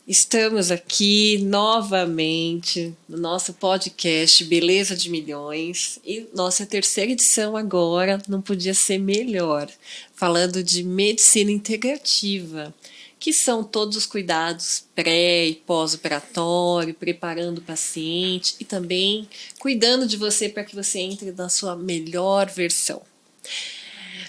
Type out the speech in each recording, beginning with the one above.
Estamos aqui novamente no nosso podcast Beleza de Milhões e nossa terceira edição agora não podia ser melhor, falando de medicina integrativa, que são todos os cuidados pré e pós-operatório, preparando o paciente e também cuidando de você para que você entre na sua melhor versão.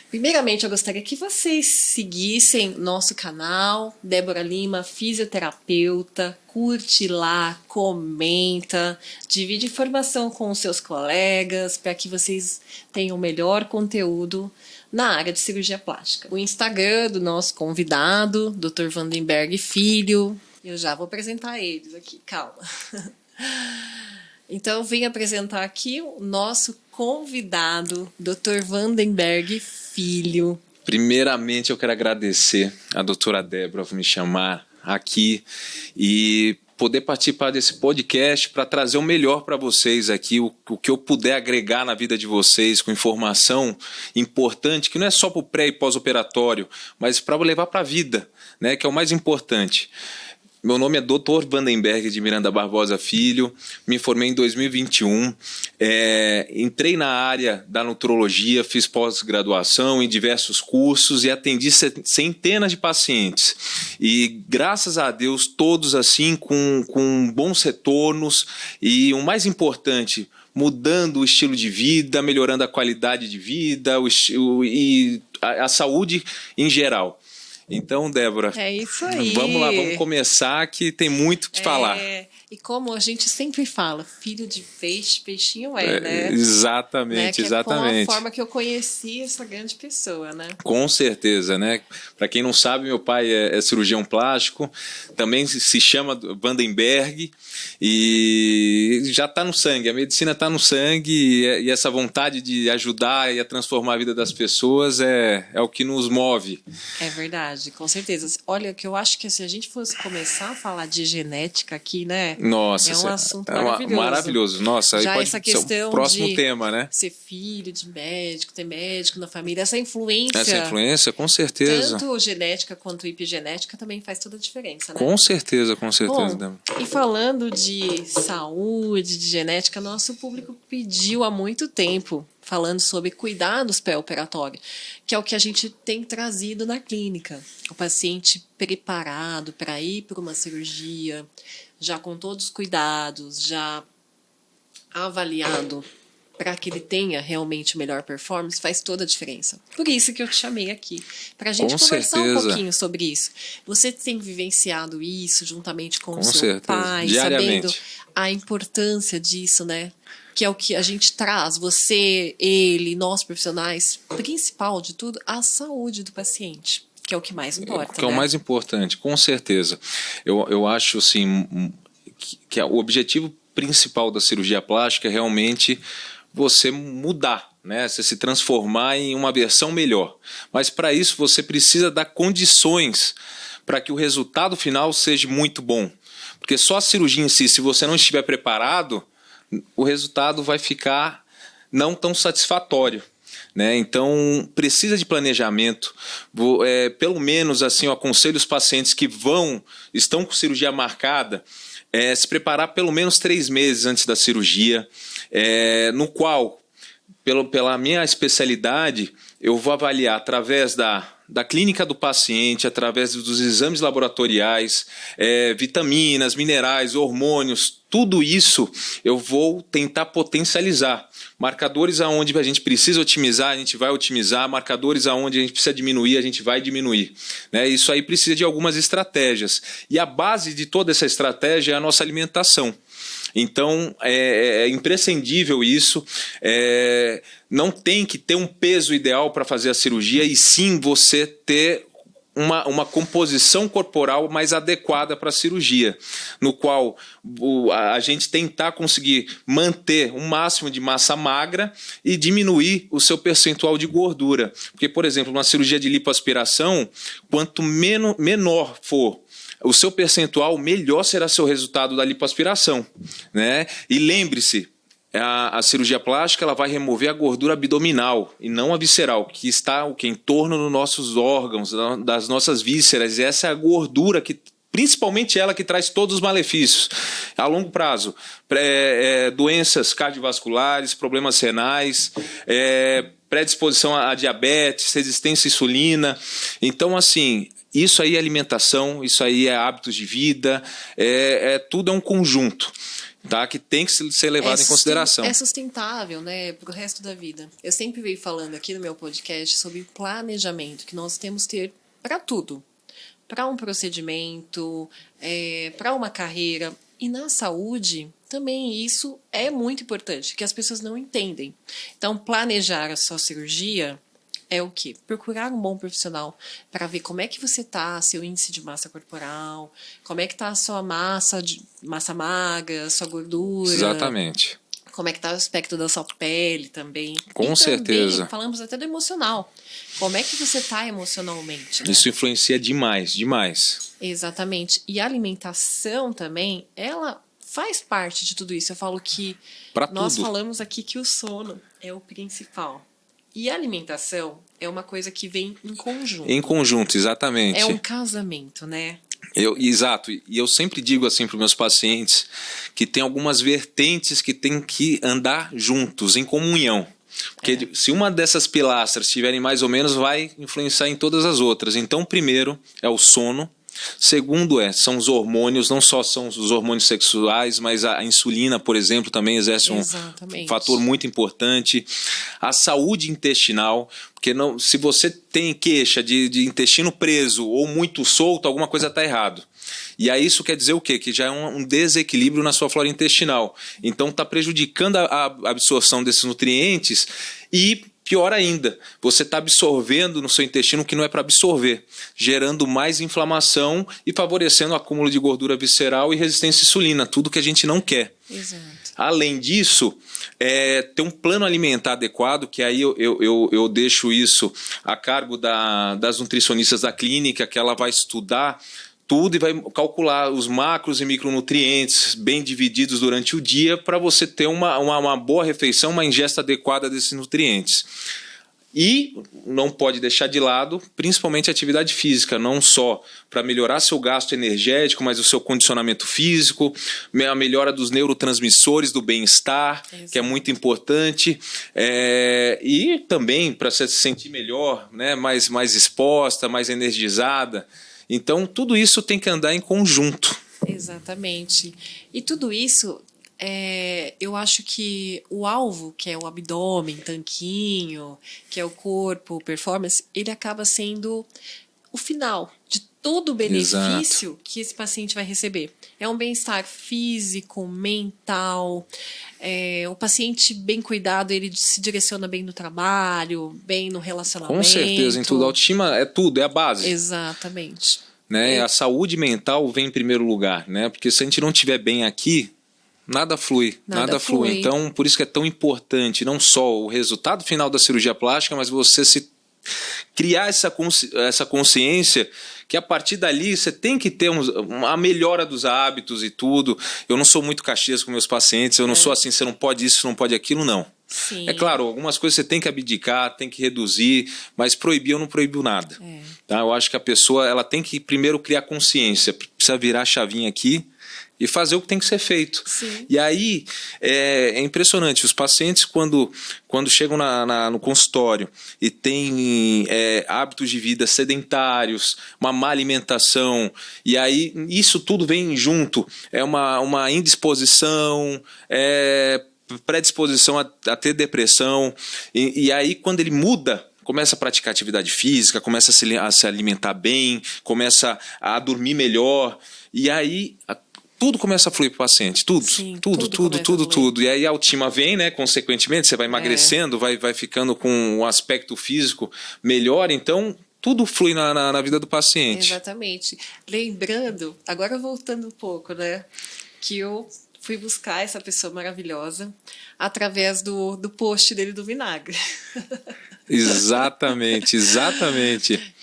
Primeiramente, eu gostaria que vocês seguissem nosso canal, Débora Lima, fisioterapeuta, curte lá, comenta, divide informação com os seus colegas para que vocês tenham melhor conteúdo na área de cirurgia plástica. O Instagram do nosso convidado, Dr. Vandenberg Filho, eu já vou apresentar eles aqui, calma. Então, eu vim apresentar aqui o nosso convidado, Dr. Vandenberg Filho. Primeiramente, eu quero agradecer a doutora Débora por me chamar aqui e poder participar desse podcast para trazer o melhor para vocês aqui, o que eu puder agregar na vida de vocês com informação importante, que não é só para o pré e pós-operatório, mas para levar para a vida, né, que é o mais importante. Meu nome é Dr. Vandenberg de Miranda Barbosa Filho, me formei em 2021, entrei na área da nutrologia, fiz pós-graduação em diversos cursos e atendi centenas de pacientes. E graças a Deus, todos assim com bons retornos e o mais importante, mudando o estilo de vida, melhorando a qualidade de vida e a saúde em geral. Então, Débora, é isso aí. Vamos lá, vamos começar que tem muito o que falar. E como a gente sempre fala, filho de peixe, peixinho né? Exatamente, né? exatamente. É a forma que eu conheci essa grande pessoa, né? Com certeza, né? Para quem não sabe, meu pai é cirurgião plástico, também se chama Vandenberg e já está no sangue, a medicina está no sangue e essa vontade de ajudar e a transformar a vida das pessoas é o que nos move. É verdade, com certeza. Olha, que eu acho que se a gente fosse começar a falar de genética aqui, né? Nossa, é um assunto maravilhoso. Maravilhoso. Nossa, já aí pode essa questão ser o próximo tema, né? Ser filho de médico, ter médico na família, essa influência. Essa influência, com certeza. Tanto genética quanto epigenética também faz toda a diferença, né? Com certeza, com certeza. Bom, e falando de saúde, de genética, nosso público pediu há muito tempo, falando sobre cuidados pré-operatórios, que é o que a gente tem trazido na clínica. O paciente preparado para ir para uma cirurgia, já com todos os cuidados, já avaliado para que ele tenha realmente melhor performance, faz toda a diferença. Por isso que eu te chamei aqui, para a gente conversar um pouquinho sobre isso. Você tem vivenciado isso juntamente com o seu pai, sabendo a importância disso, né? Que é o que a gente traz, você, ele, nós profissionais, principal de tudo, a saúde do paciente, que é o que mais importa. Que é o mais importante, com certeza. Eu acho assim, que o objetivo principal da cirurgia plástica é realmente você mudar, né? Você se transformar em uma versão melhor. Mas para isso você precisa dar condições para que o resultado final seja muito bom. Porque só a cirurgia em si, se você não estiver preparado, o resultado vai ficar não tão satisfatório, né? Então precisa de planejamento. Pelo menos assim, eu aconselho os pacientes que estão com cirurgia marcada, se preparar pelo menos 3 meses antes da cirurgia, no qual, pela minha especialidade, eu vou avaliar através da clínica do paciente, através dos exames laboratoriais, vitaminas, minerais, hormônios, tudo isso eu vou tentar potencializar. Marcadores aonde a gente precisa otimizar, a gente vai otimizar. Marcadores aonde a gente precisa diminuir, a gente vai diminuir, né? Isso aí precisa de algumas estratégias. E a base de toda essa estratégia é a nossa alimentação. Então, é imprescindível isso. Não tem que ter um peso ideal para fazer a cirurgia, e sim você ter uma composição corporal mais adequada para a cirurgia, no qual a gente tentar conseguir manter um máximo de massa magra e diminuir o seu percentual de gordura. Porque, por exemplo, uma cirurgia de lipoaspiração, quanto menor for o seu percentual, melhor será seu resultado da lipoaspiração, né? E lembre-se, a cirurgia plástica ela vai remover a gordura abdominal e não a visceral, que está em torno dos nossos órgãos, das nossas vísceras. E essa é a gordura que principalmente ela que traz todos os malefícios. A longo prazo, doenças cardiovasculares, problemas renais, predisposição a diabetes, resistência à insulina. Então, assim, isso aí é alimentação, isso aí é hábitos de vida, tudo é um conjunto, tá? Que tem que ser levado em consideração. É sustentável, né, para o resto da vida. Eu sempre venho falando aqui no meu podcast sobre o planejamento que nós temos que ter para tudo. Para um procedimento, para uma carreira. E na saúde, também isso é muito importante, que as pessoas não entendem. Então, planejar a sua cirurgia é o quê? Procurar um bom profissional para ver como é que você está, seu índice de massa corporal, como é que está a sua massa magra, sua gordura. Exatamente. Como é que está o aspecto da sua pele também. Com certeza. Também, falamos até do emocional. Como é que você está emocionalmente, né? Isso influencia demais, demais. Exatamente. E a alimentação também, ela faz parte de tudo isso. Eu falo que nós falamos aqui que o sono é o principal. E a alimentação é uma coisa que vem em conjunto. Em conjunto, exatamente. É um casamento, né? Exato. E eu sempre digo assim para os meus pacientes que tem algumas vertentes que tem que andar juntos, em comunhão. Porque se uma dessas pilastras estiverem mais ou menos, vai influenciar em todas as outras. Então, primeiro é o sono. Segundo são os hormônios, não só são os hormônios sexuais, mas a insulina, por exemplo, também exerce um fator muito importante. A saúde intestinal, porque se você tem queixa de intestino preso ou muito solto, alguma coisa está errado. E aí isso quer dizer o quê? Que já é um desequilíbrio na sua flora intestinal. Então está prejudicando a absorção desses nutrientes e, pior ainda, você está absorvendo no seu intestino o que não é para absorver, gerando mais inflamação e favorecendo o acúmulo de gordura visceral e resistência à insulina, tudo que a gente não quer. Exato. Além disso, ter um plano alimentar adequado, que aí eu deixo isso a cargo das nutricionistas da clínica, que ela vai estudar tudo e vai calcular os macros e micronutrientes bem divididos durante o dia para você ter uma boa refeição, uma ingesta adequada desses nutrientes. E não pode deixar de lado, principalmente a atividade física, não só para melhorar seu gasto energético, mas o seu condicionamento físico, a melhora dos neurotransmissores do bem-estar, que é muito importante, e também para você se sentir melhor, né, mais exposta, mais energizada. Então, tudo isso tem que andar em conjunto. Exatamente. E tudo isso, eu acho que o alvo, que é o abdômen, tanquinho, que é o corpo, performance, ele acaba sendo o final de todo o benefício que esse paciente vai receber. É um bem-estar físico, mental. O paciente bem cuidado, ele se direciona bem no trabalho, bem no relacionamento. Com certeza, em tudo. A autoestima é tudo, é a base. Exatamente. Né? A saúde mental vem em primeiro lugar, né? Porque se a gente não estiver bem aqui, nada flui. Nada flui. Então, por isso que é tão importante, não só o resultado final da cirurgia plástica, mas você criar essa consciência que a partir dali você tem que ter uma melhora dos hábitos e tudo. Eu não sou muito caxias com meus pacientes, eu não sou assim, você não pode isso, não pode aquilo, não. Sim. É claro, algumas coisas você tem que abdicar, tem que reduzir, mas proibir eu não proíbo nada. Tá? Eu acho que a pessoa ela tem que primeiro criar consciência, precisa virar a chavinha aqui e fazer o que tem que ser feito. Sim. E aí é impressionante, os pacientes quando chegam no consultório e têm hábitos de vida sedentários, uma má alimentação, e aí isso tudo vem junto, uma indisposição, predisposição a ter depressão, e aí quando ele muda, começa a praticar atividade física, começa a se alimentar bem, começa a dormir melhor, e aí tudo começa a fluir para o paciente, tudo. E aí a autoestima vem, né? Consequentemente, você vai emagrecendo, vai ficando com um aspecto físico melhor, então tudo flui na vida do paciente. Exatamente. Lembrando, agora voltando um pouco, né? Que eu fui buscar essa pessoa maravilhosa através do post dele do vinagre. Exatamente.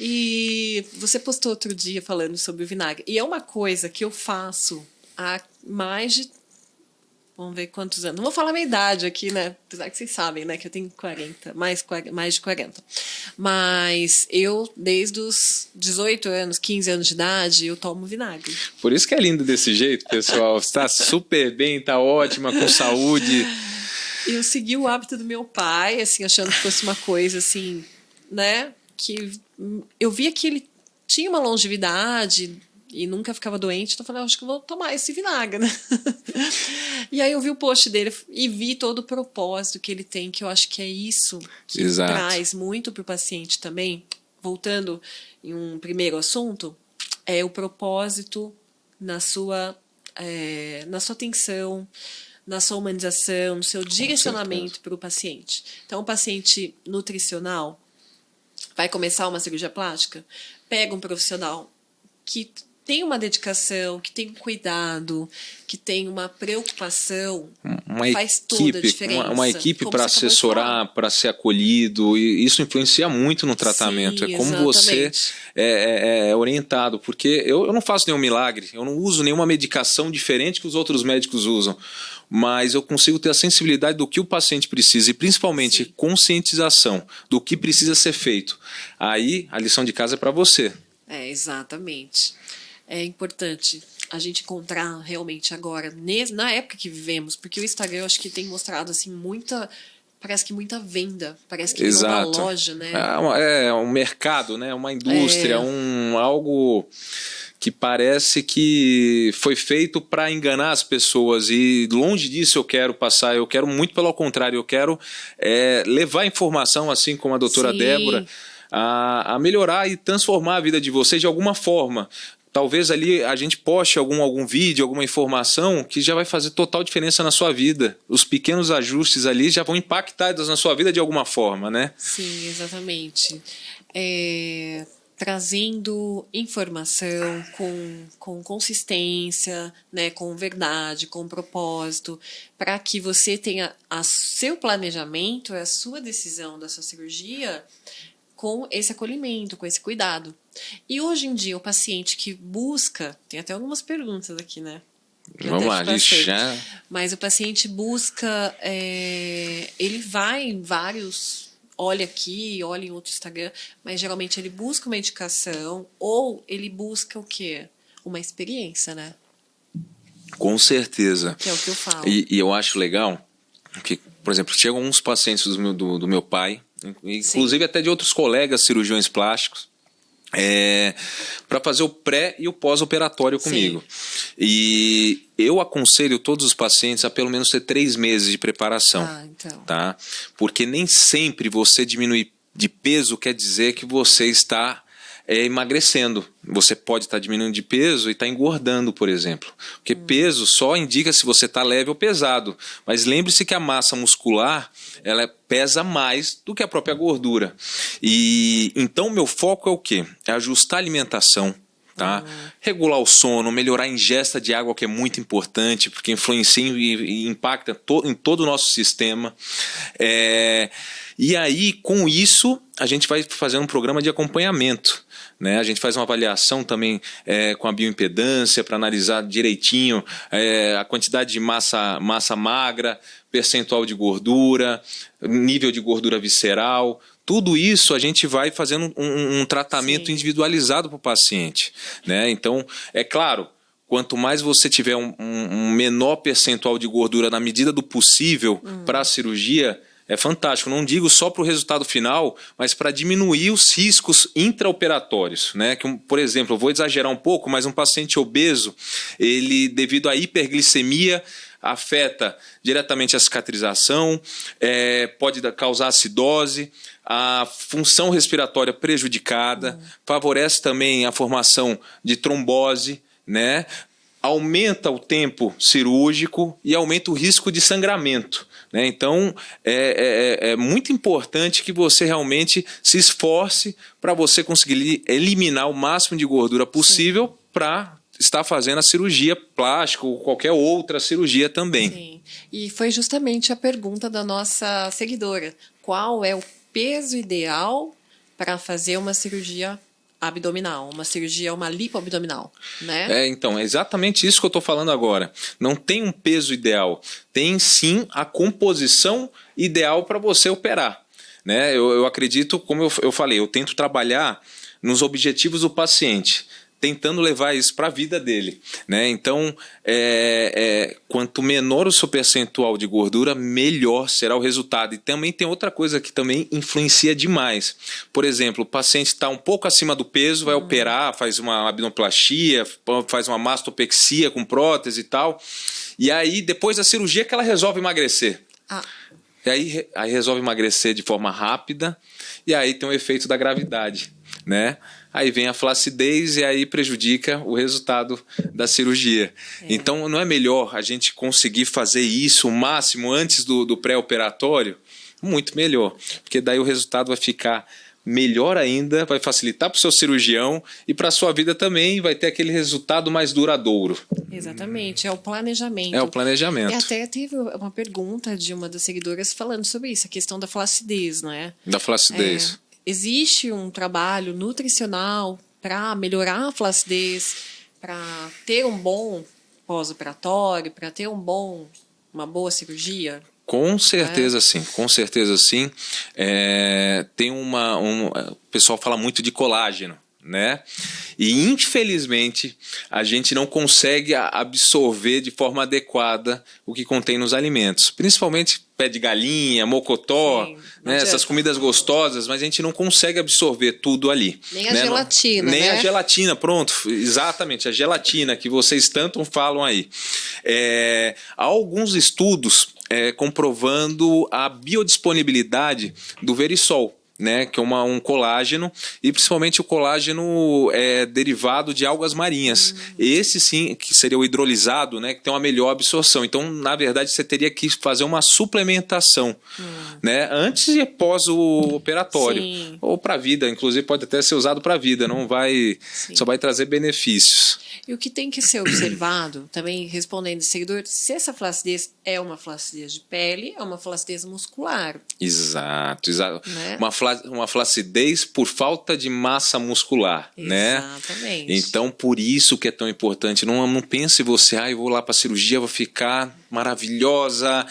E você postou outro dia falando sobre o vinagre. E é uma coisa que eu faço há mais de Vamos ver quantos anos. Não vou falar a minha idade aqui, né? Apesar que vocês sabem, né? Que eu tenho 40, mais de 40. Mas eu, desde os 18 anos, 15 anos de idade, eu tomo vinagre. Por isso que é lindo desse jeito, pessoal. Está super bem, está ótima, com saúde. Eu segui o hábito do meu pai, assim, achando que fosse uma coisa, assim, né? Que eu via que ele tinha uma longevidade e nunca ficava doente, então eu falei, acho que eu vou tomar esse vinagre, né? E aí eu vi o post dele e vi todo o propósito que ele tem, que eu acho que é isso que Exato. traz muito para o paciente também. Voltando em um primeiro assunto, é o propósito na sua atenção, na sua humanização, no seu direcionamento para o paciente. Então, o paciente nutricional vai começar uma cirurgia plástica, pega um profissional que tem uma dedicação, que tem um cuidado, que tem uma preocupação, faz toda a diferença. Uma equipe para assessorar, para ser acolhido, e isso influencia muito no tratamento. Sim, é como exatamente. você é orientado, porque eu não faço nenhum milagre, eu não uso nenhuma medicação diferente que os outros médicos usam, mas eu consigo ter a sensibilidade do que o paciente precisa e principalmente Sim. conscientização do que precisa ser feito. Aí a lição de casa é para você. Exatamente. É importante a gente encontrar realmente agora, na época que vivemos, porque o Instagram eu acho que tem mostrado assim parece que muita venda, parece que virou uma loja, né? É um mercado, né? Uma indústria, algo que parece que foi feito para enganar as pessoas, e longe disso eu quero passar, eu quero muito pelo contrário, eu quero levar informação, assim como a doutora Sim. Débora, a melhorar e transformar a vida de vocês de alguma forma. Talvez ali a gente poste algum vídeo, alguma informação que já vai fazer total diferença na sua vida. Os pequenos ajustes ali já vão impactar na sua vida de alguma forma, né? Sim, exatamente. Trazendo informação com consistência, né, com verdade, com propósito, para que você tenha seu planejamento, a sua decisão da sua cirurgia com esse acolhimento, com esse cuidado. E hoje em dia, o paciente que busca... Tem até algumas perguntas aqui, né? Vamos lá, já... Mas o paciente busca... ele vai em vários... Olha aqui, olha em outro Instagram, mas geralmente ele busca uma indicação ou ele busca o quê? Uma experiência, né? Com certeza. Que é o que eu falo. E eu acho legal que, por exemplo, chegam alguns pacientes do meu pai, inclusive Sim. até de outros colegas cirurgiões plásticos, para fazer o pré e o pós-operatório comigo. Sim. E eu aconselho todos os pacientes a pelo menos ter 3 meses de preparação. Então. Tá? Porque nem sempre você diminuir de peso quer dizer que você está emagrecendo. Você pode estar diminuindo de peso e estar engordando, por exemplo. Porque peso só indica se você está leve ou pesado. Mas lembre-se que a massa muscular ela pesa mais do que a própria gordura. E então meu foco é o quê? É ajustar a alimentação. Tá? Regular o sono, melhorar a ingesta de água, que é muito importante, porque influencia e impacta em todo o nosso sistema. E aí, com isso, a gente vai fazendo um programa de acompanhamento. Né? A gente faz uma avaliação também com a bioimpedância para analisar direitinho a quantidade de massa magra, percentual de gordura, nível de gordura visceral. Tudo isso a gente vai fazendo um tratamento Sim. individualizado para o paciente. Né? Então, é claro, quanto mais você tiver um menor percentual de gordura na medida do possível para a cirurgia, é fantástico. Não digo só para o resultado final, mas para diminuir os riscos intraoperatórios. Né? Que, por exemplo, eu vou exagerar um pouco, mas um paciente obeso, ele, devido à hiperglicemia, afeta diretamente a cicatrização, pode causar acidose, a função respiratória prejudicada, favorece também a formação de trombose, né? Aumenta o tempo cirúrgico e aumenta o risco de sangramento. Né? Então, é muito importante que você realmente se esforce para você conseguir eliminar o máximo de gordura possível para estar fazendo a cirurgia plástica ou qualquer outra cirurgia também. Sim. E foi justamente a pergunta da nossa seguidora. Qual é o peso ideal para fazer uma cirurgia abdominal, uma cirurgia, uma lipoabdominal, né? Então, é exatamente isso que eu estou falando agora. Não tem um peso ideal, tem sim a composição ideal para você operar, né? Eu acredito, como eu falei, eu tento trabalhar nos objetivos do paciente, tentando levar isso para a vida dele, né? Então, quanto menor o seu percentual de gordura, melhor será o resultado. E também tem outra coisa que também influencia demais. Por exemplo, o paciente está um pouco acima do peso, vai operar, faz uma abdominoplastia, faz uma mastopexia com prótese e tal. E aí, depois da cirurgia, que ela resolve emagrecer. E aí resolve emagrecer de forma rápida, e aí tem o efeito da gravidade, né? Aí vem a flacidez e aí prejudica o resultado da cirurgia. Então, não é melhor a gente conseguir fazer isso o máximo antes do pré-operatório? Muito melhor, porque daí o resultado vai ficar melhor ainda, vai facilitar para o seu cirurgião e para a sua vida também, vai ter aquele resultado mais duradouro. Exatamente, é o planejamento. É o planejamento. E até teve uma pergunta de uma das seguidoras falando sobre isso, a questão da flacidez, né? Da flacidez. Existe um trabalho nutricional para melhorar a flacidez, para ter um bom pós-operatório, para ter uma boa cirurgia? Com certeza sim, com certeza sim. Tem o pessoal fala muito de colágeno, né? E infelizmente a gente não consegue absorver de forma adequada o que contém nos alimentos, principalmente pé de galinha, mocotó, né? Essas comidas gostosas, mas a gente não consegue absorver tudo ali. Nem a gelatina, nem né? a gelatina, pronto, exatamente, a gelatina que vocês tanto falam aí. Há alguns estudos comprovando a biodisponibilidade do verisol, né, que é um colágeno, e principalmente o colágeno derivado de algas marinhas. Esse sim, que seria o hidrolisado, né, que tem uma melhor absorção. Então, na verdade, você teria que fazer uma suplementação, né, antes e pós o operatório. Sim. Ou para a vida, inclusive pode até ser usado para a vida, não vai, só vai trazer benefícios. E o que tem que ser observado, também respondendo ao seguidor, se essa flacidez é uma flacidez de pele, é uma flacidez muscular. Exato. Né? Uma flacidez por falta de massa muscular, né? Exatamente. Então, por isso que é tão importante. Não pense você, eu vou lá para a cirurgia, vou ficar maravilhosa,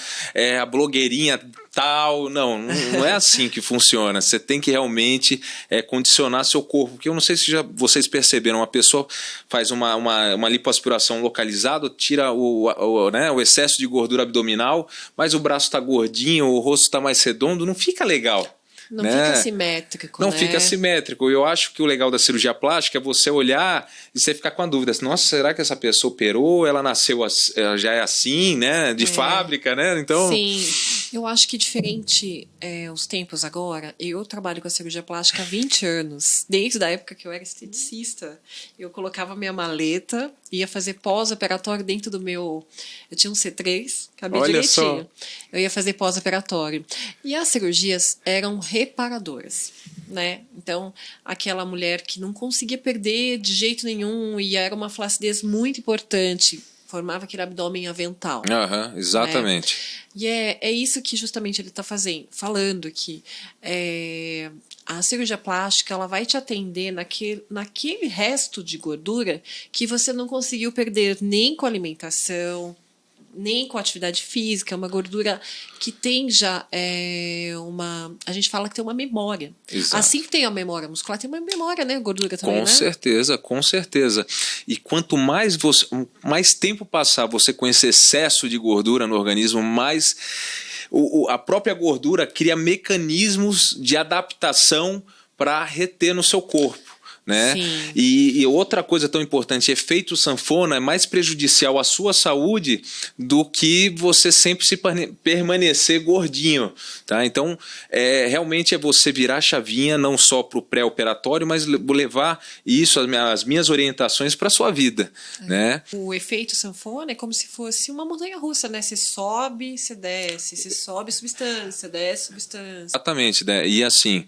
a blogueirinha tal. Não é assim que funciona. Você tem que realmente condicionar seu corpo. Porque eu não sei se vocês perceberam, uma pessoa faz uma lipoaspiração localizada, tira o excesso de gordura abdominal, mas o braço está gordinho, o rosto está mais redondo, não fica legal. Não fica simétrico, Não fica simétrico. Eu acho que o legal da cirurgia plástica é você olhar e você ficar com a dúvida. Nossa, será que essa pessoa operou? Ela nasceu, ela já é assim, né? De fábrica, né? Então... Sim, eu acho que diferente os tempos agora. Eu trabalho com a cirurgia plástica há 20 anos. Desde a época que eu era esteticista, eu colocava minha maleta, ia fazer pós-operatório dentro do meu... Eu tinha um C3, cabia direitinho. Só. Eu ia fazer pós-operatório. E as cirurgias eram reparadoras, né? Então, aquela mulher que não conseguia perder de jeito nenhum e era uma flacidez muito importante, formava aquele abdômen avental. Exatamente. Né? E é isso que justamente ele está falando que a cirurgia plástica ela vai te atender naquele resto de gordura que você não conseguiu perder nem com alimentação, nem com atividade física, uma gordura que tem já a gente fala que tem uma memória. Exato. Assim que tem a memória muscular, tem uma memória, né? Gordura também, com certeza, com certeza. E quanto mais tempo passar você com esse excesso de gordura no organismo, mais a própria gordura cria mecanismos de adaptação para reter no seu corpo. Né? E outra coisa tão importante, efeito sanfona é mais prejudicial à sua saúde do que você sempre se permanecer gordinho, tá? Então, realmente é você virar a chavinha não só para o pré-operatório, mas levar isso, as minhas orientações para a sua vida, né? O efeito sanfona é como se fosse uma montanha-russa, né? Você sobe, você desce, você sobe substância, você desce substância. Exatamente, né? E assim,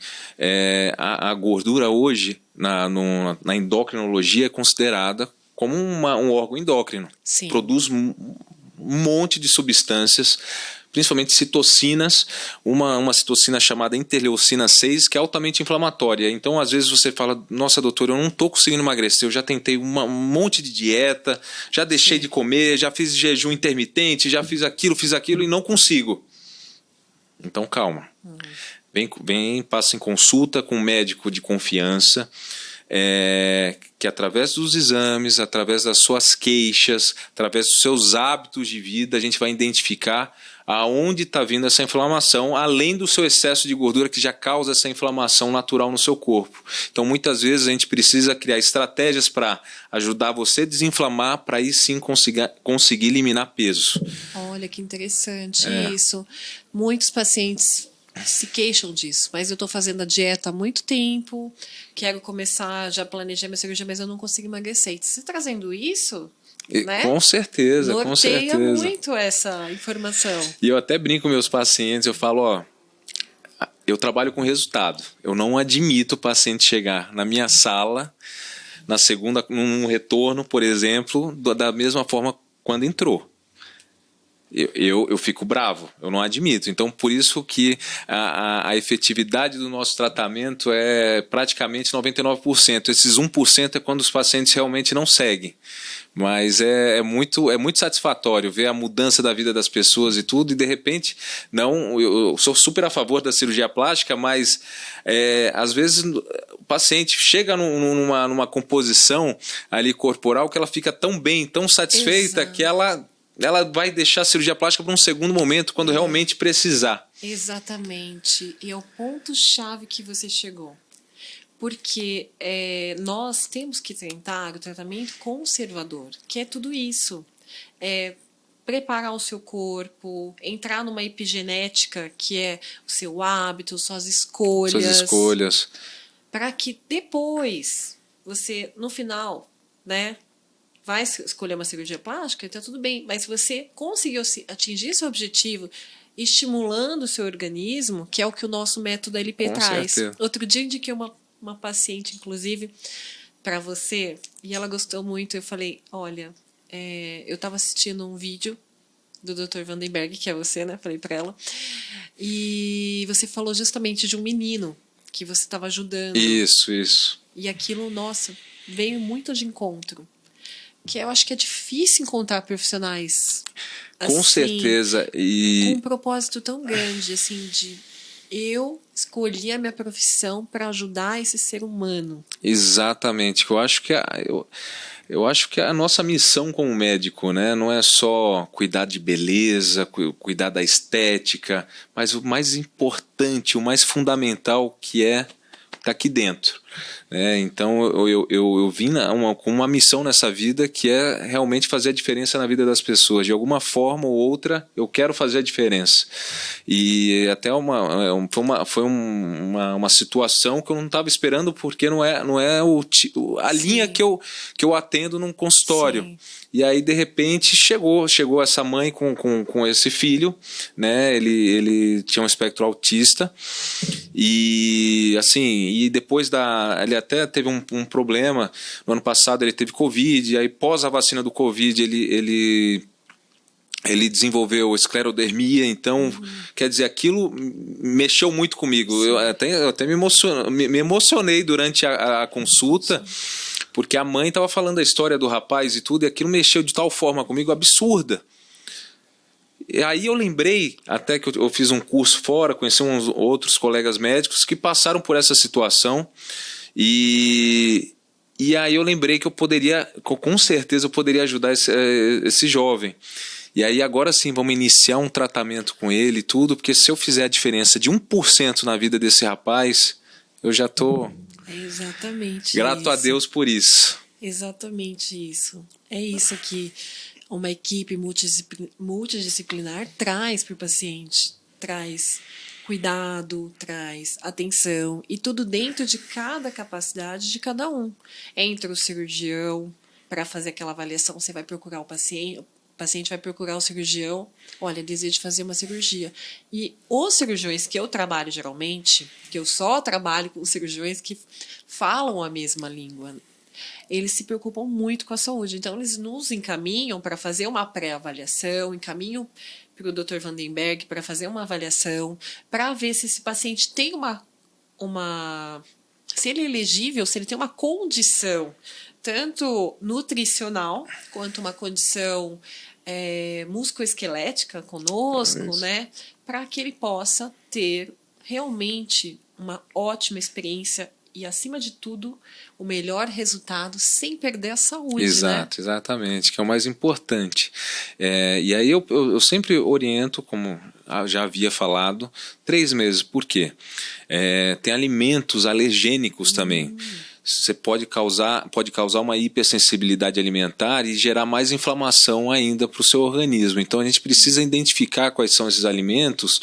a gordura hoje na endocrinologia é considerada como um órgão endócrino. Sim. Produz um monte de substâncias principalmente citocinas, uma citocina chamada interleucina 6, que é altamente inflamatória. Então, às vezes você fala, nossa, doutor, eu não estou conseguindo emagrecer, eu já tentei um monte de dieta, já deixei de comer, já fiz jejum intermitente, já fiz aquilo e não consigo. Então, calma. Passa em consulta com um médico de confiança, que através dos exames, através das suas queixas, através dos seus hábitos de vida, a gente vai identificar aonde está vindo essa inflamação, além do seu excesso de gordura que já causa essa inflamação natural no seu corpo. Então, muitas vezes a gente precisa criar estratégias para ajudar você a desinflamar, para aí sim conseguir eliminar peso. Olha que interessante isso. Muitos pacientes se queixam disso, mas eu estou fazendo a dieta há muito tempo, quero começar, já planejei minha cirurgia, mas eu não consigo emagrecer. Você trazendo isso, né? Com certeza, norteia com certeza. muito essa informação. E eu até brinco com meus pacientes, eu falo, eu trabalho com resultado. Eu não admito o paciente chegar na minha sala, num retorno, por exemplo, da mesma forma quando entrou. Eu fico bravo, eu não admito. Então, por isso que a efetividade do nosso tratamento é praticamente 99%. Esses 1% é quando os pacientes realmente não seguem. Mas é muito satisfatório ver a mudança da vida das pessoas e tudo, e de repente, eu sou super a favor da cirurgia plástica, mas às vezes o paciente chega numa composição ali corporal que ela fica tão bem, tão satisfeita, que ela vai deixar a cirurgia plástica para um segundo momento, quando realmente precisar. Exatamente. E é o ponto-chave que você chegou. Porque nós temos que tentar o tratamento conservador, que é tudo isso. Preparar o seu corpo, entrar numa epigenética, que é o seu hábito, suas escolhas. Para que depois, você, no final, né, vai escolher uma cirurgia plástica, então tudo bem. Mas se você conseguiu atingir seu objetivo, estimulando o seu organismo, que é o que o nosso método LP traz. Certeza. Outro dia eu indiquei uma paciente, inclusive, para você, e ela gostou muito. Eu falei, olha, eu estava assistindo um vídeo do Dr. Vandenberg, que é você, né? Falei para ela. E você falou justamente de um menino que você estava ajudando. Isso. E aquilo, nossa, veio muito de encontro. Que eu acho que é difícil encontrar profissionais com assim, certeza. Com um propósito tão grande, assim, de eu escolhi a minha profissão para ajudar esse ser humano. Exatamente. Eu acho que a nossa missão como médico, né, não é só cuidar de beleza, cuidar da estética, mas o mais importante, o mais fundamental, que tá aqui dentro. Então eu vim com uma missão nessa vida, que é realmente fazer a diferença na vida das pessoas. De alguma forma ou outra, eu quero fazer a diferença. E até foi uma situação que eu não estava esperando, porque não é a linha que eu atendo num consultório. Sim. E aí, de repente, chegou essa mãe com esse filho, né? Ele tinha um espectro autista, e assim, depois ele até teve um problema. No ano passado ele teve Covid, e aí pós a vacina do Covid ele desenvolveu esclerodermia. Então, quer dizer, aquilo mexeu muito comigo. Eu até me emocionei durante a consulta. Sim. Porque a mãe estava falando a história do rapaz e tudo, e aquilo mexeu de tal forma comigo, absurda. E aí eu lembrei, até que eu fiz um curso fora, conheci uns outros colegas médicos que passaram por essa situação, e aí eu lembrei que com certeza eu poderia ajudar esse jovem. E aí agora sim vamos iniciar um tratamento com ele e tudo, porque se eu fizer a diferença de 1% na vida desse rapaz, eu já estou... Exatamente. Grato a Deus por isso. Exatamente isso. É isso que uma equipe multidisciplinar traz para o paciente. Traz cuidado, traz atenção, e tudo dentro de cada capacidade de cada um. Entra o cirurgião para fazer aquela avaliação, você vai procurar o paciente vai procurar o cirurgião, olha, desejo fazer uma cirurgia. E os cirurgiões que eu trabalho geralmente, que eu só trabalho com cirurgiões que falam a mesma língua, eles se preocupam muito com a saúde. Então, eles nos encaminham para fazer uma pré-avaliação, encaminham para o Dr. Vandenberg para fazer uma avaliação, para ver se esse paciente tem se ele é elegível, se ele tem uma condição, tanto nutricional, quanto uma condição musculoesquelética conosco, né? Para que ele possa ter realmente uma ótima experiência e, acima de tudo, o melhor resultado sem perder a saúde. Exato, né? Exatamente, que é o mais importante. E aí eu sempre oriento, como já havia falado, 3 meses. Por quê? Tem alimentos alergênicos também. Você pode causar uma hipersensibilidade alimentar e gerar mais inflamação ainda para o seu organismo. Então a gente precisa identificar quais são esses alimentos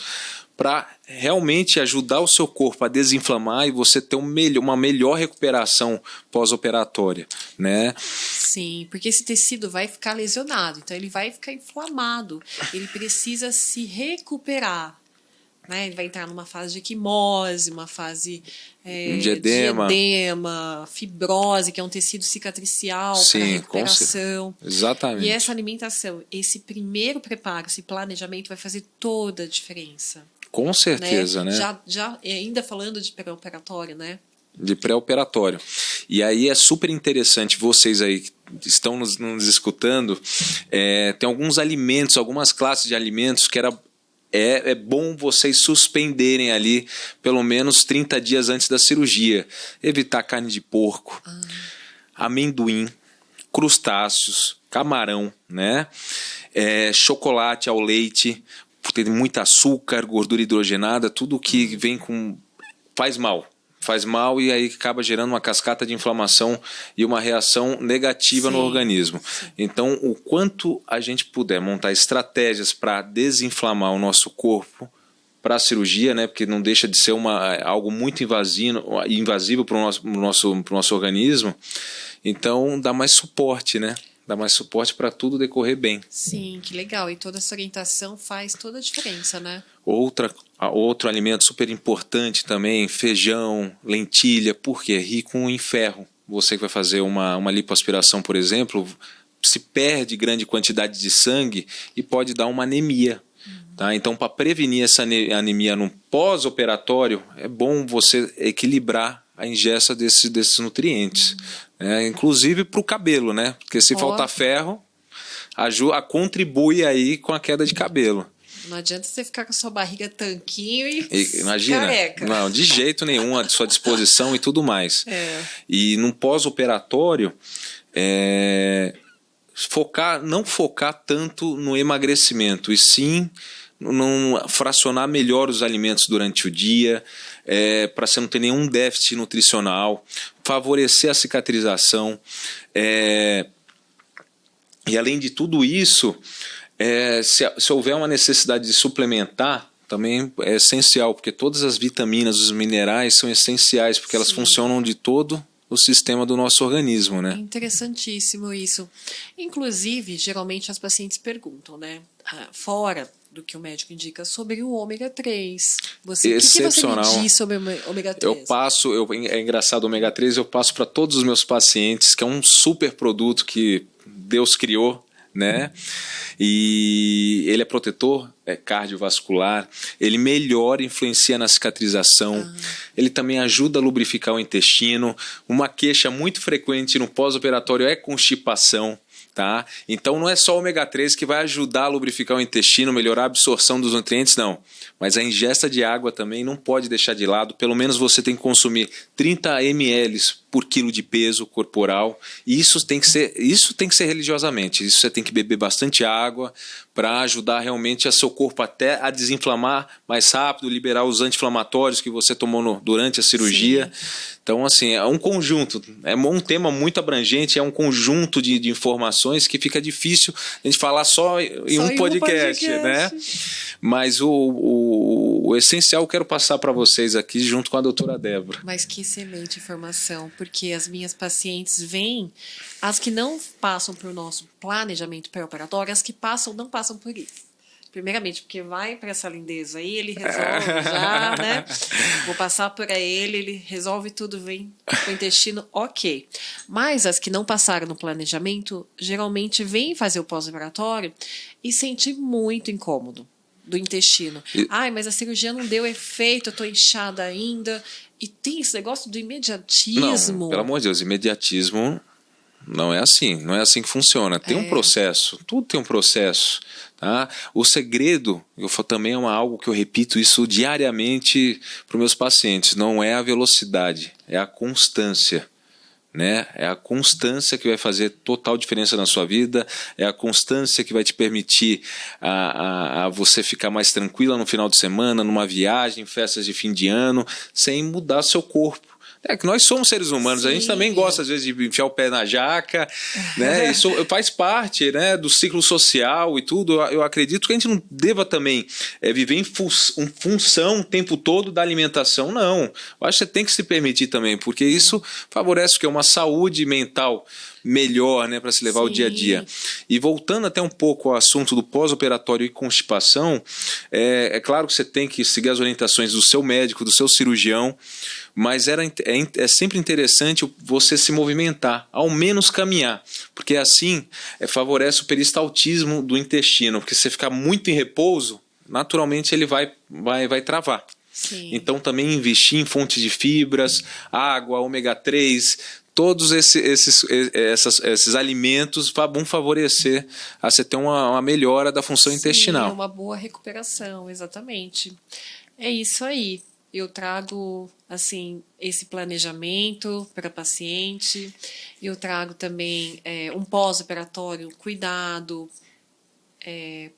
para realmente ajudar o seu corpo a desinflamar e você ter uma melhor recuperação pós-operatória, né? Sim, porque esse tecido vai ficar lesionado, então ele vai ficar inflamado, ele precisa se recuperar, né? Ele vai entrar numa fase de equimose, uma fase de edema, fibrose, que é um tecido cicatricial para recuperação. Exatamente. E essa alimentação, esse primeiro preparo, esse planejamento vai fazer toda a diferença. Com certeza, né? Já ainda falando de pré-operatório, né? De pré-operatório. E aí é super interessante, vocês aí que estão nos escutando, tem alguns alimentos, algumas classes de alimentos que é bom vocês suspenderem ali pelo menos 30 dias antes da cirurgia. Evitar carne de porco, amendoim, crustáceos, camarão, né? Chocolate ao leite, tem muito açúcar, gordura hidrogenada, tudo que vem faz mal e aí acaba gerando uma cascata de inflamação e uma reação negativa no organismo. Então, o quanto a gente puder montar estratégias para desinflamar o nosso corpo para a cirurgia, né, porque não deixa de ser algo muito invasivo para o nosso organismo, então dá mais suporte, né? Dá mais suporte para tudo decorrer bem. Sim, que legal. E toda essa orientação faz toda a diferença, né? Outro alimento super importante também, feijão, lentilha, porque é rico em ferro. Você que vai fazer uma lipoaspiração, por exemplo, se perde grande quantidade de sangue e pode dar uma anemia. Tá? Então, para prevenir essa anemia no pós-operatório, é bom você equilibrar a ingesta desses nutrientes. Inclusive para o cabelo, né? Porque se faltar ferro, contribui aí com a queda de cabelo. Não adianta você ficar com a sua barriga tanquinho imagina, careca. Não, de jeito nenhum, à sua disposição e tudo mais. E no pós-operatório, não focar tanto no emagrecimento, e sim fracionar melhor os alimentos durante o dia, para você não ter nenhum déficit nutricional, favorecer a cicatrização, e além de tudo isso, se houver uma necessidade de suplementar, também é essencial, porque todas as vitaminas, os minerais são essenciais, porque elas funcionam de todo o sistema do nosso organismo, né? É interessantíssimo isso. Inclusive, geralmente as pacientes perguntam, né? Fora do que o médico indica, sobre o ômega 3. O que você me diz sobre o ômega 3? É engraçado, o ômega 3 eu passo para todos os meus pacientes, que é um super produto que Deus criou, né? E ele é protetor cardiovascular, ele influencia na cicatrização, ele também ajuda a lubrificar o intestino. Uma queixa muito frequente no pós-operatório é constipação. Tá? Então não é só o ômega 3 que vai ajudar a lubrificar o intestino, melhorar a absorção dos nutrientes, não. Mas a ingesta de água também não pode deixar de lado. Pelo menos você tem que consumir 30 ml por quilo de peso corporal. E isso tem que ser religiosamente. Isso você tem que beber bastante água para ajudar realmente a seu corpo até a desinflamar mais rápido, liberar os anti-inflamatórios que você tomou durante a cirurgia. Então, assim, é um conjunto. É um tema muito abrangente, é um conjunto de informações que fica difícil a gente falar só em um podcast, né? Mas o essencial eu quero passar para vocês aqui junto com a doutora Débora. Mas que excelente informação, porque as minhas pacientes vêm, as que não passam por nosso planejamento pré-operatório, as que passam não passam por isso. Primeiramente, porque vai para essa lindeza aí, ele resolve já, né? Vou passar por ele resolve tudo, vem pro intestino, ok. Mas as que não passaram no planejamento, geralmente vêm fazer o pós-operatório e sentem muito incômodo do intestino. Ai, mas a cirurgia não deu efeito, eu tô inchada ainda. E tem esse negócio do imediatismo. Não, pelo amor de Deus, imediatismo não é assim que funciona. Tem um processo, tudo tem um processo. Tá? O segredo, também é algo que eu repito isso diariamente para os meus pacientes, não é a velocidade, é a constância. Né? É a constância que vai fazer total diferença na sua vida, é a constância que vai te permitir a você ficar mais tranquila no final de semana, numa viagem, festas de fim de ano, sem mudar seu corpo. É que nós somos seres humanos, a gente também gosta às vezes de enfiar o pé na jaca, né? Isso faz parte, né, do ciclo social e tudo. Eu acredito que a gente não deva também viver em função o tempo todo da alimentação, não. Eu acho que você tem que se permitir também, porque isso favorece o que? Uma saúde mental melhor, né, para se levar o dia a dia. E voltando até um pouco ao assunto do pós-operatório e constipação, é claro que você tem que seguir as orientações do seu médico, do seu cirurgião, mas é sempre interessante você se movimentar, ao menos caminhar, porque assim favorece o peristaltismo do intestino, porque se você ficar muito em repouso, naturalmente ele vai travar. Sim. Então também investir em fontes de fibras, água, ômega 3, todos esses alimentos vão favorecer a você ter uma melhora da função intestinal. Uma boa recuperação, exatamente. É isso aí. Eu trago assim esse planejamento para paciente. Eu trago também um pós-operatório cuidado,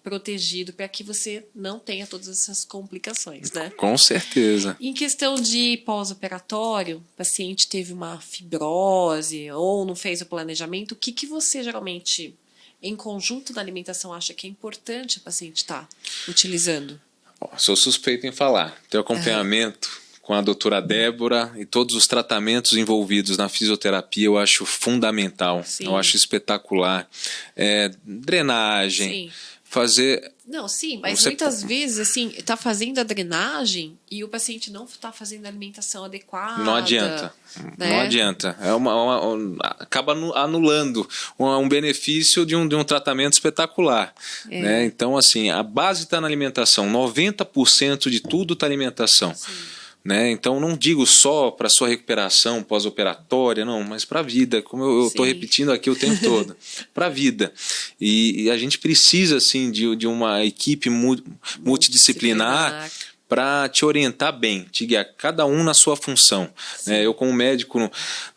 protegido, para que você não tenha todas essas complicações, né? Com certeza. Em questão de pós-operatório, o paciente teve uma fibrose ou não fez o planejamento, o que você geralmente, em conjunto da alimentação, acha que é importante o paciente estar utilizando? Sou suspeito em falar. Tenho acompanhamento com a doutora Débora e todos os tratamentos envolvidos na fisioterapia eu acho fundamental. Sim. Eu acho espetacular. Drenagem. Sim. Fazer... Não, sim, mas muitas vezes, assim, está fazendo a drenagem e o paciente não está fazendo a alimentação adequada. Não adianta. Né? Não adianta. Acaba anulando um benefício de um tratamento espetacular. Né? Então, assim, a base está na alimentação. 90% de tudo está na alimentação. Sim. Né? Então não digo só para sua recuperação pós-operatória, não, mas para a vida, como eu estou repetindo aqui o tempo todo, para a vida. E a gente precisa assim de uma equipe multidisciplinar para te orientar bem, te guiar, cada um na sua função. Eu, como médico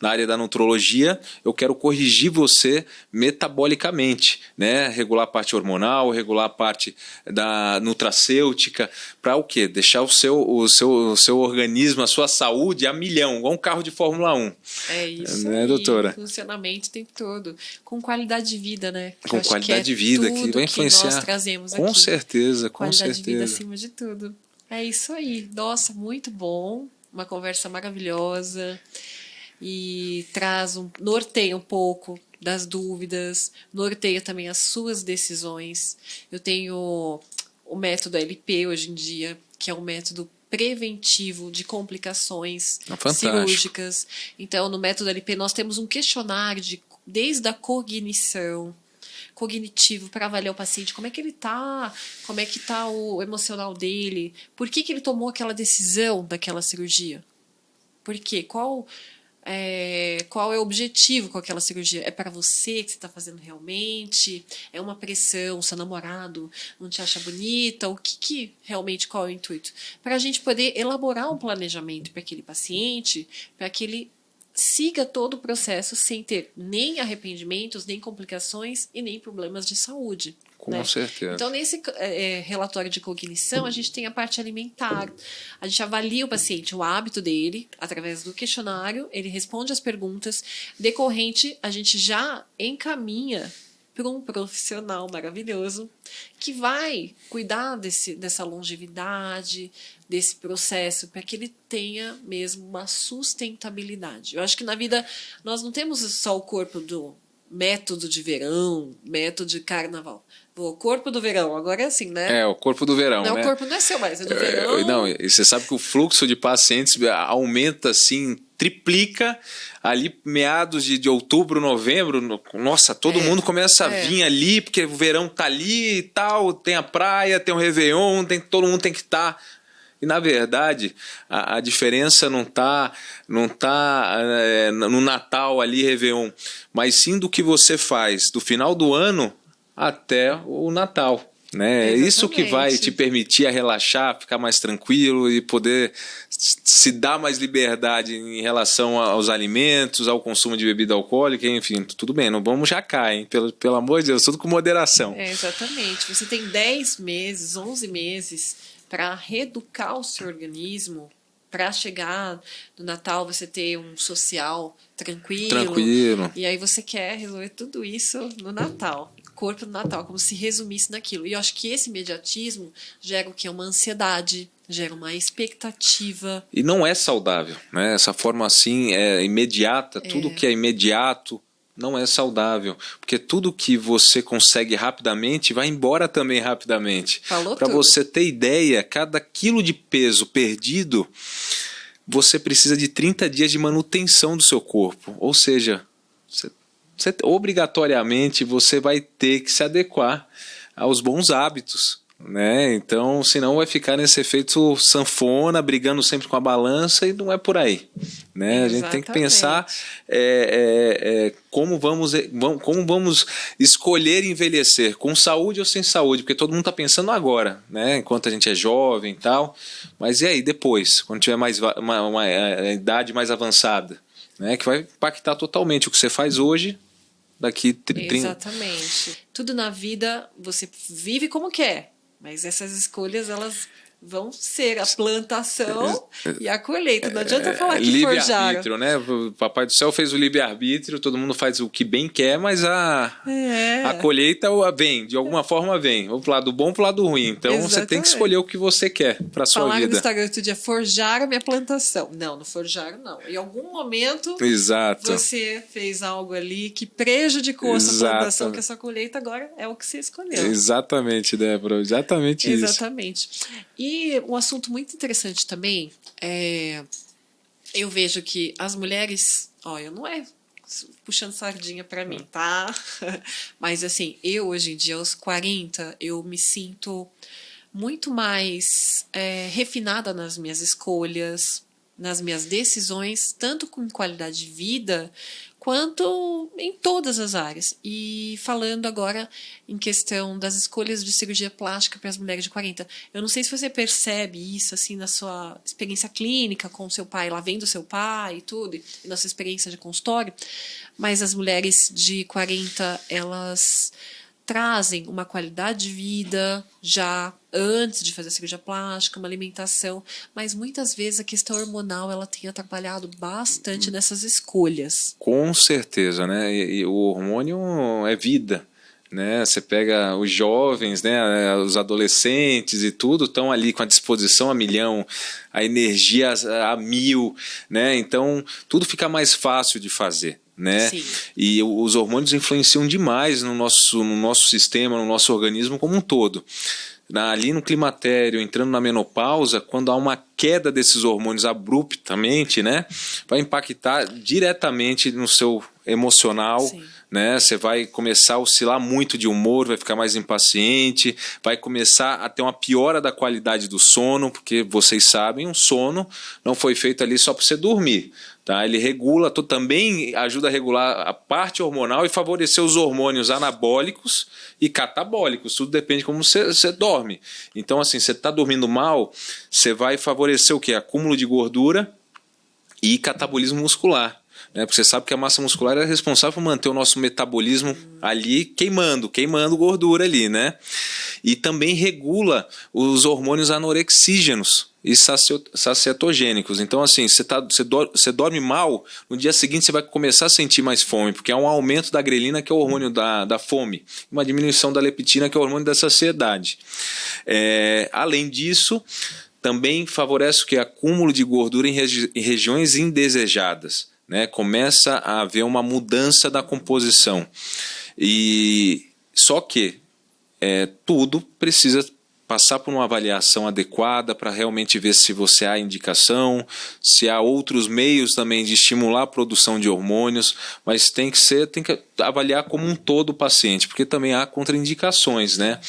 na área da nutrologia, eu quero corrigir você metabolicamente, né? Regular a parte hormonal, regular a parte da nutracêutica, para o quê? Deixar o seu organismo, a sua saúde a milhão, igual um carro de Fórmula 1. É isso né, aí, doutora? Funcionamento o tempo todo. Com qualidade de vida, né? Com qualidade de vida, que vai influenciar. Que nós trazemos com aqui. Certeza, com qualidade certeza. de vida acima de tudo. É isso aí. Nossa, muito bom. Uma conversa maravilhosa. E norteia um pouco das dúvidas, norteia também as suas decisões. Eu tenho o método LP hoje em dia, que é um método preventivo de complicações cirúrgicas. Então, no método LP, nós temos um questionário desde a cognição, cognitivo, para avaliar o paciente, como é que ele está, como é que está o emocional dele, por que ele tomou aquela decisão daquela cirurgia, por quê, qual é o objetivo com aquela cirurgia, é para você que você está fazendo realmente, é uma pressão, seu namorado não te acha bonita, o que realmente, qual é o intuito, para a gente poder elaborar um planejamento para aquele paciente, para que ele siga todo o processo sem ter nem arrependimentos, nem complicações e nem problemas de saúde. Com certeza. Então, nesse relatório de cognição, a gente tem a parte alimentar. A gente avalia o paciente, o hábito dele, através do questionário, ele responde as perguntas. Decorrente, a gente já encaminha para um profissional maravilhoso que vai cuidar dessa longevidade, desse processo, para que ele tenha mesmo uma sustentabilidade. Eu acho que na vida nós não temos só o corpo do método de verão, método de carnaval. O corpo do verão, agora é assim, né? É, o corpo do verão, não, né? O corpo não é seu, mas é do verão. Não, e você sabe que o fluxo de pacientes aumenta assim, triplica ali meados de outubro, novembro. Nossa, todo mundo começa a vir ali, porque o verão tá ali e tal, tem a praia, tem o Réveillon, todo mundo tem que estar. E, na verdade, a diferença não tá no Natal ali, Réveillon, mas sim do que você faz do final do ano até o Natal. Né? É isso que vai te permitir a relaxar, ficar mais tranquilo e poder se dar mais liberdade em relação aos alimentos, ao consumo de bebida alcoólica, enfim, tudo bem, não vamos jacar, hein? Pelo amor de Deus, tudo com moderação. Exatamente. Você tem 10 meses, 11 meses para reeducar o seu organismo, para chegar no Natal você ter um social tranquilo. E aí você quer resolver tudo isso no Natal. Corpo no Natal, como se resumisse naquilo. E eu acho que esse imediatismo gera o que? Uma ansiedade, gera uma expectativa. E não é saudável, né? Essa forma assim é imediata, tudo que é imediato não é saudável, porque tudo que você consegue rapidamente vai embora também rapidamente. Para você ter ideia, cada quilo de peso perdido, você precisa de 30 dias de manutenção do seu corpo. Ou seja, obrigatoriamente você vai ter que se adequar aos bons hábitos, né? Então, senão vai ficar nesse efeito sanfona, brigando sempre com a balança, e não é por aí, né? A gente tem que pensar como vamos escolher envelhecer, com saúde ou sem saúde, porque todo mundo está pensando agora, né? Enquanto a gente é jovem e tal, mas e aí depois, quando tiver uma idade mais avançada, né? Que vai impactar totalmente o que você faz hoje, daqui 30. Exatamente. Tudo na vida você vive como quer, mas essas escolhas elas vão ser a plantação e a colheita. Não adianta falar que forjaram. Livre-arbítrio, né? O Papai do Céu fez o livre-arbítrio, todo mundo faz o que bem quer, mas a colheita vem, de alguma forma vem. Ou pro lado bom ou pro lado ruim. Então você tem que escolher o que você quer para sua vida. Falaram no Instagram outro dia, forjaram minha plantação. Não forjaram, não. Em algum momento você fez algo ali que prejudicou a sua plantação, que a sua colheita agora é o que você escolheu. Exatamente, Débora. Exatamente isso. Exatamente. E um assunto muito interessante também eu vejo que as mulheres, eu não é puxando sardinha para mim, tá? Mas assim, eu hoje em dia aos 40, eu me sinto muito mais refinada nas minhas escolhas, nas minhas decisões, tanto com qualidade de vida quanto em todas as áreas. E falando agora em questão das escolhas de cirurgia plástica para as mulheres de 40, eu não sei se você percebe isso assim na sua experiência clínica com o seu pai, lá vendo o seu pai e tudo, e na sua experiência de consultório, mas as mulheres de 40, elas trazem uma qualidade de vida já antes de fazer a cirurgia plástica, uma alimentação, mas muitas vezes a questão hormonal ela tem atrapalhado bastante nessas escolhas. Com certeza, né? E o hormônio é vida, né? Você pega os jovens, né? Os adolescentes e tudo estão ali com a disposição a milhão, a energia a mil, né? Então tudo fica mais fácil de fazer. Né? E os hormônios influenciam demais no nosso sistema, no nosso organismo como um todo. Ali no climatério, entrando na menopausa, quando há uma queda desses hormônios abruptamente, né, vai impactar diretamente no seu emocional, né? Você vai começar a oscilar muito de humor, vai ficar mais impaciente, vai começar a ter uma piora da qualidade do sono, porque vocês sabem, um sono não foi feito ali só para você dormir. Tá? Ele regula, também ajuda a regular a parte hormonal e favorecer os hormônios anabólicos e catabólicos. Tudo depende de como você dorme. Então, assim, você está dormindo mal, você vai favorecer o quê? Acúmulo de gordura e catabolismo muscular. Né? Porque você sabe que a massa muscular é responsável por manter o nosso metabolismo ali queimando gordura ali, né? E também regula os hormônios anorexígenos e sacietogênicos. Então, assim, você dorme mal, no dia seguinte você vai começar a sentir mais fome, porque há um aumento da grelina, que é o hormônio da fome, uma diminuição da leptina, que é o hormônio da saciedade. Além disso, também favorece o que? Acúmulo de gordura em regiões indesejadas. né? Começa a haver uma mudança da composição. E só que tudo precisa passar por uma avaliação adequada para realmente ver se você há indicação, se há outros meios também de estimular a produção de hormônios, mas tem que avaliar como um todo o paciente, porque também há contraindicações, né?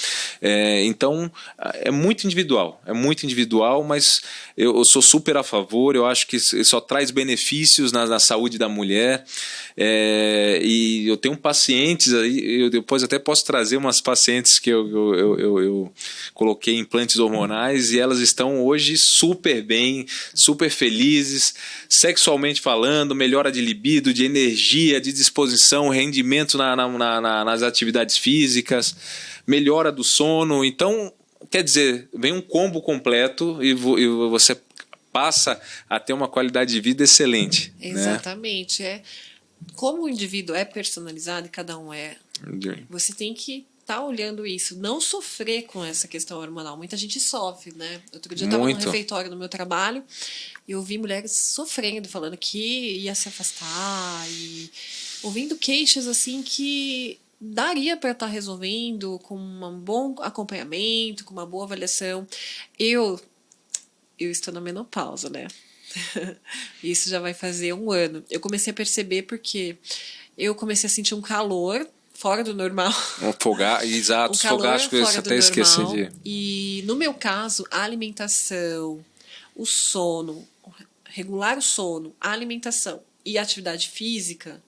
Então é muito individual, mas eu sou super a favor, eu acho que só traz benefícios na saúde da mulher, e eu tenho pacientes aí, eu depois até posso trazer umas pacientes que eu coloquei implantes hormonais e elas estão hoje super bem, super felizes, sexualmente falando, melhora de libido, de energia, de disposição, rendimento nas atividades físicas, melhora do sono. Então, quer dizer, vem um combo completo e você passa a ter uma qualidade de vida excelente. Exatamente. Né? Como o indivíduo é personalizado e cada um você tem que estar olhando isso, não sofrer com essa questão hormonal. Muita gente sofre, né? Outro dia eu estava no refeitório no meu trabalho e eu vi mulheres sofrendo, falando que ia se afastar e ouvindo queixas assim que daria para estar resolvendo com um bom acompanhamento, com uma boa avaliação. Eu estou na menopausa, né? Isso já vai fazer 1 ano. Eu comecei a perceber porque eu comecei a sentir um calor fora do normal. Exato, acho que eu até esqueci de... E no meu caso, a alimentação, o sono, regular o sono, a alimentação e a atividade física,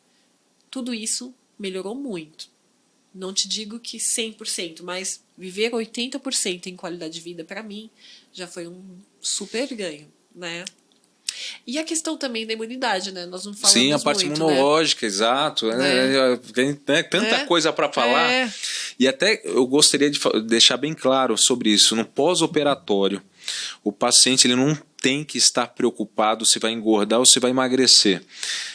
tudo isso melhorou muito. Não te digo que 100%, mas viver 80% em qualidade de vida, para mim, já foi um super ganho, né? E a questão também da imunidade, né? Nós não falamos muito. Sim, a parte imunológica, né? Exato. Tem tanta coisa para falar. E até eu gostaria de deixar bem claro sobre isso. No pós-operatório, o paciente ele não tem que estar preocupado se vai engordar ou se vai emagrecer.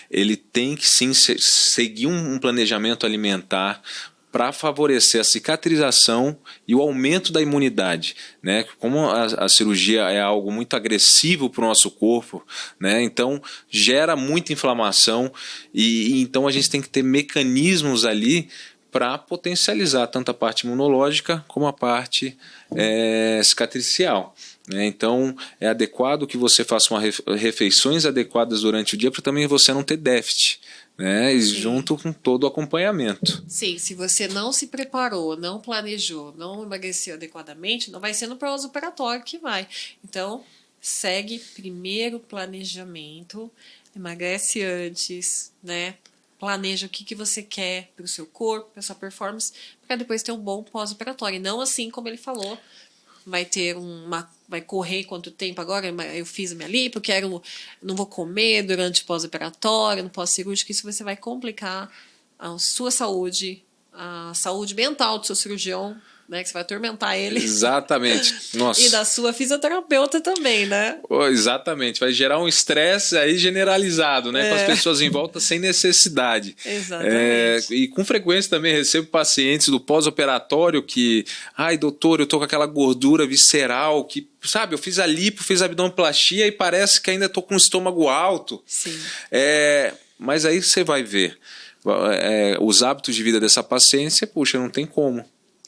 Ele tem que sim seguir um planejamento alimentar para favorecer a cicatrização e o aumento da imunidade, né? Como a cirurgia é algo muito agressivo para o nosso corpo, né? Então gera muita inflamação e então a gente tem que ter mecanismos ali para potencializar tanto a parte imunológica como a parte cicatricial. Então é adequado que você faça refeições adequadas durante o dia para também você não ter déficit. E junto com todo o acompanhamento. Sim, se você não se preparou, não planejou, não emagreceu adequadamente, não vai ser no pós-operatório que vai. Então, segue primeiro o planejamento, emagrece antes, né? Planeja o que você quer para o seu corpo, para a sua performance, para depois ter um bom pós-operatório. E não assim como ele falou, vai correr quanto tempo agora, eu fiz a minha lipo, não vou comer durante o pós-operatório, no pós-cirúrgico, isso você vai complicar a sua saúde, a saúde mental do seu cirurgião, né, que você vai atormentar ele. Exatamente. Nossa. E da sua fisioterapeuta também, né? Exatamente. Vai gerar um estresse aí generalizado, né? Com as pessoas em volta sem necessidade. Exatamente. E com frequência também recebo pacientes do pós-operatório que, doutor, eu tô com aquela gordura visceral que, sabe, eu fiz a lipo, fiz a abdominoplastia e parece que ainda tô com o estômago alto. Sim. Mas aí você vai ver os hábitos de vida dessa paciente, puxa, não tem como.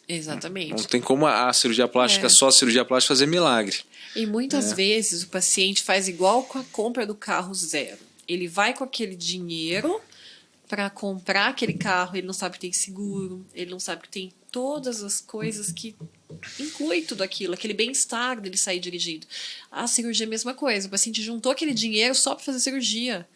Exatamente. Não tem como a cirurgia plástica, só a cirurgia plástica fazer milagre. E muitas vezes o paciente faz igual com a compra do carro zero. Ele vai com aquele dinheiro para comprar aquele carro, ele não sabe que tem seguro, ele não sabe que tem todas as coisas que inclui tudo aquilo, aquele bem-estar dele sair dirigindo. A cirurgia é a mesma coisa, o paciente juntou aquele dinheiro só para fazer cirurgia,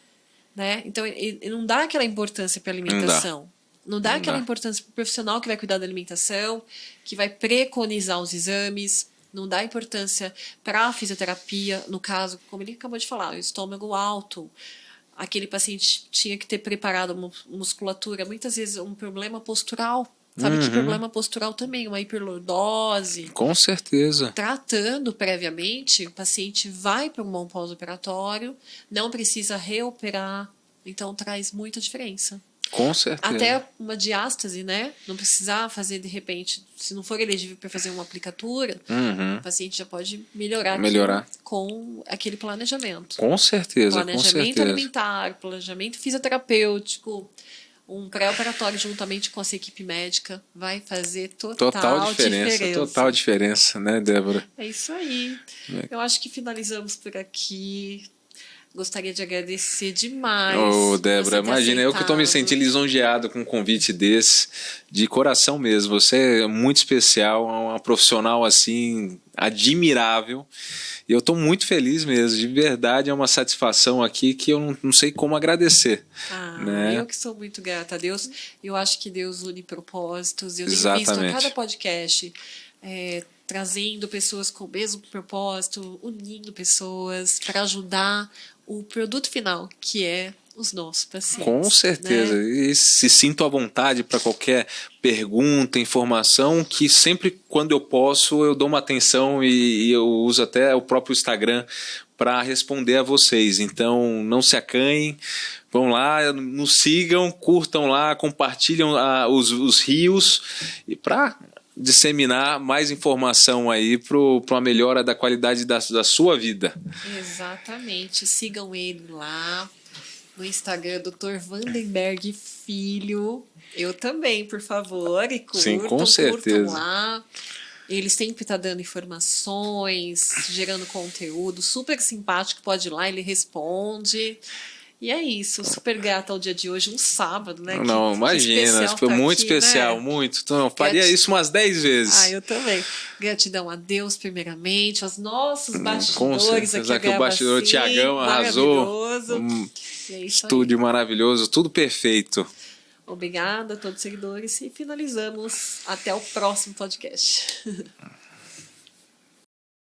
né? Então ele não dá aquela importância para a alimentação. Não dá aquela importância para o profissional que vai cuidar da alimentação, que vai preconizar os exames, não dá importância para a fisioterapia, no caso, como ele acabou de falar, o estômago alto. Aquele paciente tinha que ter preparado uma musculatura, muitas vezes um problema postural. Sabe que problema postural também, uma hiperlordose. Com certeza. Tratando previamente, o paciente vai para um bom pós-operatório, não precisa reoperar, então traz muita diferença. Com certeza. Até uma diástase, né? Não precisar fazer, de repente, se não for elegível para fazer uma aplicatura, o paciente já pode melhorar. Com aquele planejamento. Com certeza, planejamento alimentar, planejamento fisioterapêutico, um pré-operatório juntamente com a sua equipe médica vai fazer total diferença. Total diferença, né, Débora? É isso aí. Eu acho que finalizamos por aqui. Gostaria de agradecer demais. Débora, imagina, eu que estou me sentindo lisonjeado com um convite desse, de coração mesmo. Você é muito especial, uma profissional assim, admirável. E eu estou muito feliz mesmo, de verdade, é uma satisfação aqui que eu não sei como agradecer. Né? Eu que sou muito grata a Deus. Eu acho que Deus une propósitos. Eu tenho visto a cada podcast trazendo pessoas com o mesmo propósito, unindo pessoas para ajudar o produto final, que é os nossos pacientes. Com certeza. Né? E se sinto à vontade para qualquer pergunta, informação, que sempre quando eu posso eu dou uma atenção e eu uso até o próprio Instagram para responder a vocês. Então não se acanhem, vão lá, nos sigam, curtam lá, compartilham os rios e para disseminar mais informação aí para a melhora da qualidade da sua vida. Exatamente. Sigam ele lá no Instagram, Dr. Vandenberg Filho. Eu também, por favor. E curtam, sim, com certeza. Curtam lá. Ele sempre está dando informações, gerando conteúdo. Super simpático, pode ir lá, ele responde. E é isso, super grata ao dia de hoje, um sábado, né? Não, imagina, foi muito especial, né? Muito. Então, faria isso umas 10 vezes. Eu também. Gratidão a Deus, primeiramente, aos nossos bastidores aqui. Aqui o bastidor, o Tiagão arrasou. É isso estúdio maravilhoso, tudo perfeito. Obrigada a todos os seguidores e finalizamos. Até o próximo podcast.